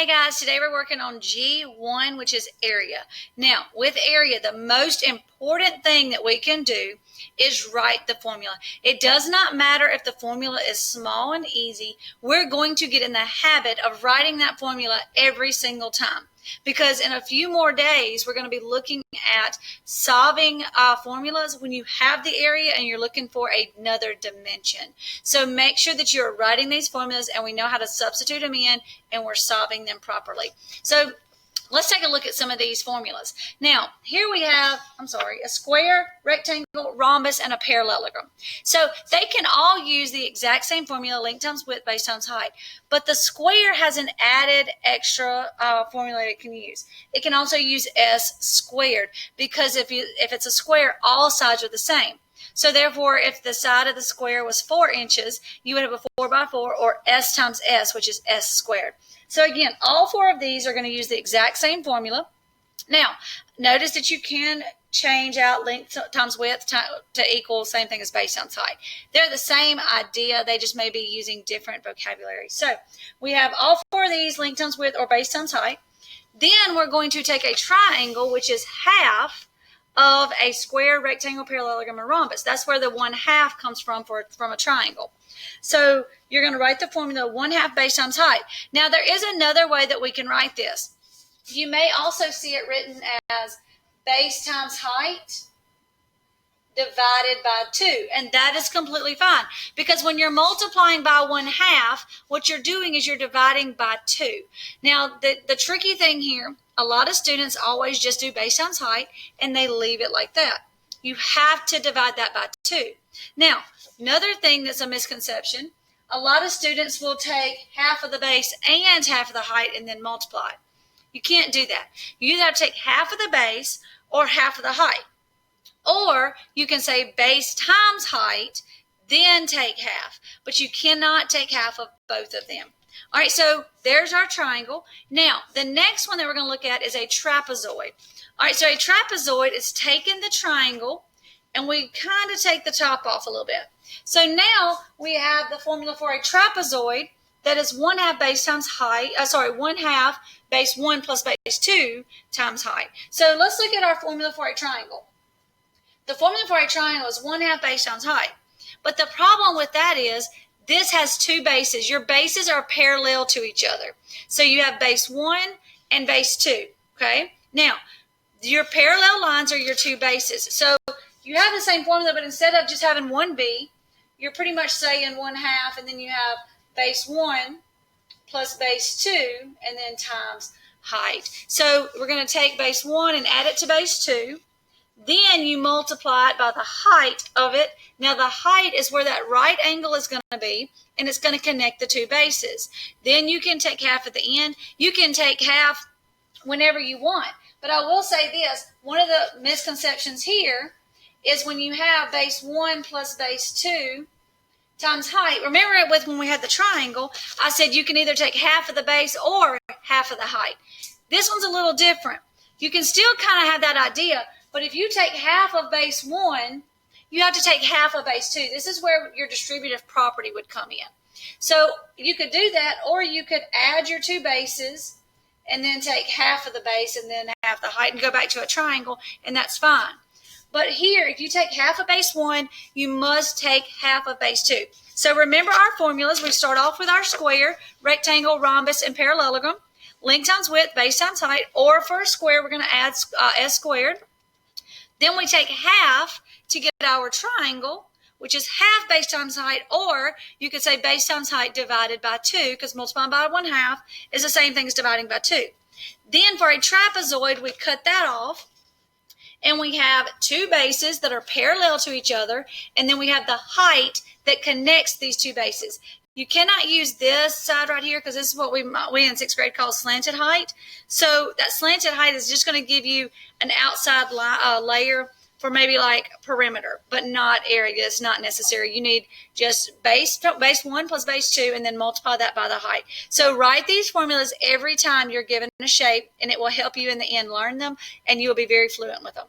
Hey guys, today we're working on G1, which is area. Now, with area, the most important thing that we can do is write the formula. It does not matter if the formula is small and easy. We're going to get in the habit of writing that formula every single time. Because in a few more days, we're going to be looking at solving formulas when you have the area and you're looking for another dimension. So make sure that you're writing these formulas and we know how to substitute them in and we're solving them properly. So let's take a look at some of these formulas. Now, here we have, a square, rectangle, rhombus, and a parallelogram. So they can all use the exact same formula, length times width, base times height. But the square has an added extra formula it can use. It can also use s squared because if it's a square, all sides are the same. So therefore, if the side of the square was 4 inches, you would have a 4 by 4 or s times s, which is s squared. So again, all 4 of these are going to use the exact same formula. Now, notice that you can change out length times width to equal same thing as base times height. They're the same idea. They just may be using different vocabulary. So we have all 4 of these, length times width or base times height. Then we're going to take a triangle, which is half of a square, rectangle, parallelogram, and rhombus. That's where the 1/2 comes from a triangle. So you're going to write the formula 1/2 base times height. Now there is another way that we can write this. You may also see it written as base times height divided by 2, and that is completely fine because when you're multiplying by 1/2, what you're doing is you're dividing by 2. Now the tricky thing here, a lot of students always just do base times height and they leave it like that. You have to divide that by 2. Now, another thing that's a misconception, a lot of students will take half of the base and half of the height and then multiply. You can't do that. You either have to take half of the base or half of the height. Or you can say base times height, then take half. But you cannot take half of both of them. All right, so there's our triangle. Now, the next one that we're going to look at is a trapezoid. All right, so a trapezoid is taking the triangle, and we kind of take the top off a little bit. So now we have the formula for a trapezoid that is 1/2 base times height, 1/2 base 1 plus base 2 times height. So let's look at our formula for a triangle. The formula for a triangle is 1/2 base times height. But the problem with that is this has 2 bases. Your bases are parallel to each other. So you have base 1 and base 2, okay? Now, your parallel lines are your 2 bases. So you have the same formula, but instead of just having 1b, you're pretty much saying 1/2, and then you have base 1 plus base 2, and then times height. So we're going to take base 1 and add it to base 2. Then you multiply it by the height of it. Now the height is where that right angle is going to be, and it's going to connect the 2 bases. Then you can take half at the end. You can take half whenever you want. But I will say this, one of the misconceptions here is when you have base 1 plus base 2 times height. Remember when we had the triangle, I said you can either take half of the base or half of the height. This one's a little different. You can still kind of have that idea, but if you take half of base 1, you have to take half of base 2. This is where your distributive property would come in. So you could do that, or you could add your 2 bases and then take half of the base and then half the height and go back to a triangle, and that's fine. But here, if you take half of base 1, you must take half of base 2. So remember our formulas. We start off with our square, rectangle, rhombus, and parallelogram. Length times width, base times height, or for a square, we're going to add s squared. Then we take half to get our triangle, which is half base times height, or you could say base times height divided by 2, because multiplying by 1/2 is the same thing as dividing by 2. Then for a trapezoid, we cut that off, and we have 2 bases that are parallel to each other, and then we have the height that connects these 2 bases. You cannot use this side right here because this is what we in 6th grade call slanted height. So that slanted height is just going to give you an outside layer for maybe like perimeter, but not area. It's not necessary. You need just base 1 plus base 2 and then multiply that by the height. So write these formulas every time you're given a shape, and it will help you in the end learn them, and you'll be very fluent with them.